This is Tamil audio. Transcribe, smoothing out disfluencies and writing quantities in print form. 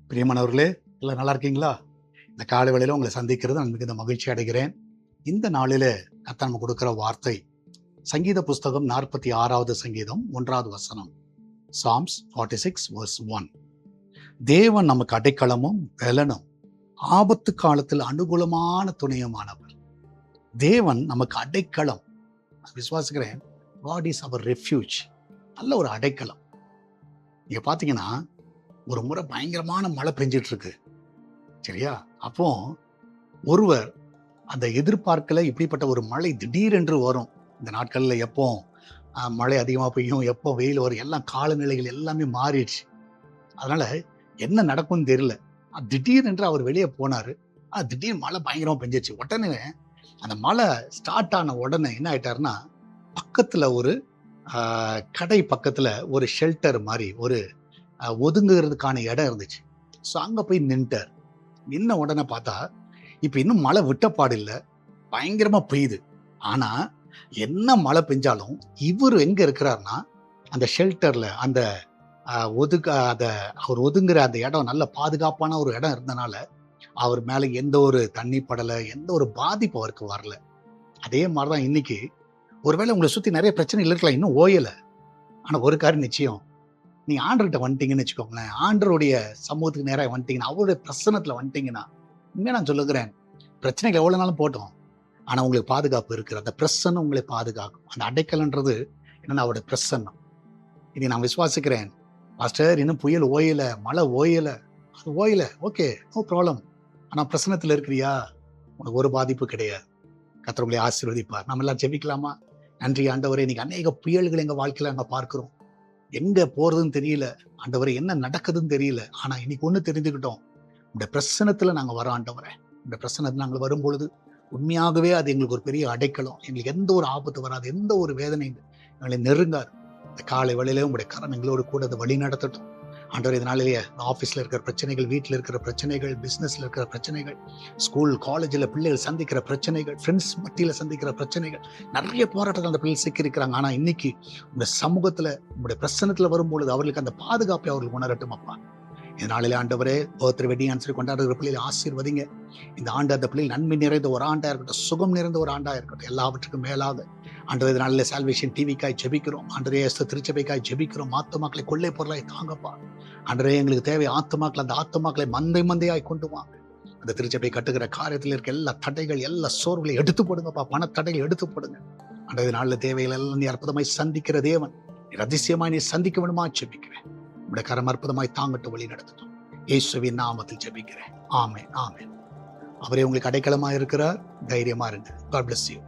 பிரியமானவர்களே, எல்லாம் நல்லா இருக்கீங்களா? இந்த காலை வேளையில உங்களை சந்திக்கிறது நான் மிகுந்த மகிழ்ச்சி அடைகிறேன். இந்த நாளிலே கர்த்தர் நமக்கு கொடுக்கிற வார்த்தை சங்கீத புஸ்தகம் 46வது சங்கீதம் 1வது வசனம். Psalms 46 verse 1. தேவன் நமக்கு அடைக்கலமும் பலனும் ஆபத்து காலத்தில் அனுகூலமான துணையுமானவர். தேவன் நமக்கு அடைக்கலம். விசுவாசிக்கிறேன், God is our refuge. நல்ல ஒரு அடைக்கலம். நீங்க பாத்தீங்கன்னா, ஒரு முறை பயங்கரமான மழை பெஞ்சிட்டு இருக்கு, சரியா? அப்போ ஒருவர் அந்த எதிர்பார்க்கல இப்படிப்பட்ட ஒரு மழை திடீரென்று வரும். இந்த நாட்கள்ல எப்போ மழை அதிகமாக பெய்யும், எப்போ வெயில் வரும், எல்லாம் காலநிலைகள் எல்லாமே மாறிடுச்சு. அதனால என்ன நடக்கும்னு தெரியல. திடீரென்று அவர் வெளியே போனாரு. திடீர்னு மழை பயங்கரமா பெஞ்சிச்சு. உடனே அந்த மழை ஸ்டார்ட் ஆன உடனே என்ன ஆயிட்டாருன்னா, பக்கத்துல ஒரு கடை பக்கத்துல ஒரு ஷெல்டர் மாதிரி ஒரு ஒதுங்குறதுக்கான இடம் இருந்துச்சு. ஸோ அங்க போய் நின்ட்டார். நின்ன உடனே பார்த்தா இப்ப இன்னும் மழை விட்டப்பாடு இல்லை, பயங்கரமா பெய்யுது. ஆனா என்ன மழை பெஞ்சாலும் இவர் எங்க இருக்கிறாருன்னா, அந்த ஷெல்டர்ல அந்த அவர் ஒதுங்குற அந்த இடம் நல்ல பாதுகாப்பான ஒரு இடம் இருந்தனால அவர் மேல எந்த ஒரு தண்ணி படலை, எந்த ஒரு பாதிப்பு அவருக்கு வரல. அதே மாதிரிதான் இன்னைக்கு ஒருவேளை உங்களை சுத்தி நிறைய பிரச்சனைகள் இருக்கலாம், இன்னும் ஓயல. ஆனா ஒரு காரியம் நிச்சயம், நீங்க ஆண்டர்கிட்ட வந்துட்டீங்கன்னு வச்சுக்கோங்களேன், ஆண்டருடைய சமூகத்துக்கு நேராக வந்துட்டீங்கன்னா, அவருடைய பிரசனத்துல வந்துட்டீங்கன்னா, உண்மையா நான் சொல்லுகிறேன், பிரச்சனைகள் எவ்வளவு நாளும் போட்டோம், ஆனா உங்களுக்கு பாதுகாப்பு இருக்கு. அந்த பிரசன்னம் உங்களை பாதுகாக்கும். அந்த அடைக்கலன்றது என்னன்னா அவருடைய பிரசன்னம். இதை நான் விசுவாசிக்கிறேன். மாஸ்டர், இன்னும் புயல் ஓயல, மழை ஓயல, அது ஓயல, ஓகே, நோ ப்ராப்ளம். ஆனா பிரசனத்துல இருக்கிறியா, உனக்கு ஒரு பாதிப்பு கிடையாது. கர்த்தர் உங்களை ஆசீர்வதிப்பார். நம்ம எல்லாம் ஜெபிக்கலாமா? நன்றி ஆண்டவரே, இன்னைக்கு அநேக புயல்கள் எங்க வாழ்க்கையில நாங்க பார்க்கிறோம். எங்க போறதுன்னு தெரியல ஆண்டவரே, என்ன நடக்குதுன்னு தெரியல. ஆனா இன்னைக்கு ஒண்ணு தெரிஞ்சுக்கிட்டோம், இந்த பிரசனத்துல நாங்க வரோம் ஆண்டவரே. இந்த பிரசனத்துல நாங்கள் வரும் பொழுது உண்மையாகவே அது எங்களுக்கு ஒரு பெரிய அடைக்கலம். எங்களுக்கு எந்த ஒரு ஆபத்து வராது, எந்த ஒரு வேதனை எங்களை நெருங்காது. இந்த காலை வேளையிலே உங்களுடைய கரம் எங்களோடு கூட அதை வழி நடத்தட்டும் ஆண்டவரே. இதனாலேயே ஆஃபீஸ்ல இருக்கிற பிரச்சனைகள், வீட்டில் இருக்கிற பிரச்சனைகள், பிசினஸ்ல இருக்கிற பிரச்சனைகள், ஸ்கூல் காலேஜில் பிள்ளைகள் சந்திக்கிற பிரச்சனைகள், ஃப்ரெண்ட்ஸ் மத்தியில சந்திக்கிற பிரச்சனைகள், நிறைய போராட்டத்தில் அந்த பிள்ளைகள் சிக்கியிருக்கிறாங்க. ஆனா இன்னைக்கு உங்க சமூகத்துல, உங்களுடைய பிரசனத்துல வரும்பொழுது அவர்களுக்கு அந்த பாதுகாப்பை அவர்கள் உணரட்டும் அப்பா. இந்த நாளிலே ஆண்டவரே, பர்த்டே வெட்டிங் ஆன்சரி கொண்டாடுற பிள்ளைகளை ஆசீர்வதிங்க. இந்த ஆண்டு அந்த பிள்ளைகள் நன்மை நிறைந்த ஒரு ஆண்டா இருக்கட்டும், சுகம் நிறைந்த ஒரு ஆண்டா இருக்கட்டும். எல்லாவற்றுக்கும் மேலாக ஆண்டவரே, இந்த நாளிலே சால்வேஷன் டிவிக்காய் ஜெபிக்கிறோம் ஆண்டவரே. திருச்சபைக்காய் ஜெபிக்கிறோம். ஆத்துமாக்களை கொள்ளை பொருளாய் தாங்கப்பா ஆண்டவரே. எங்களுக்கு தேவை ஆத்துமாக்கள். அந்த ஆத்துமாக்களை மந்தையாய் கொண்டு வாங்க. அந்த திருச்சபை கட்டுகிற காரியத்தில் இருக்க எல்லா தடைகள், எல்லா சோர்வுகளை எடுத்து போடுங்கப்பா. பண தடைகள் எடுத்து போடுங்க ஆண்டவரே. நாளில் தேவைகள் எல்லாம் நீ அற்புதமாய் சந்திக்கிற தேவன், அதிசயமாய் நீ சந்திக்க வேணுமா ஜெபிக்கிறேன். உடைய கரம் அற்புதமாய் தாங்கட்டும், வழி நடத்தட்டும். இயேசுவின் நாமத்தில் ஜெபிக்கிறேன். ஆமென், ஆமென். அவரே உங்களுக்கு அடைக்கலமா இருக்கிறார். தைரியமா இருங்க. God bless you.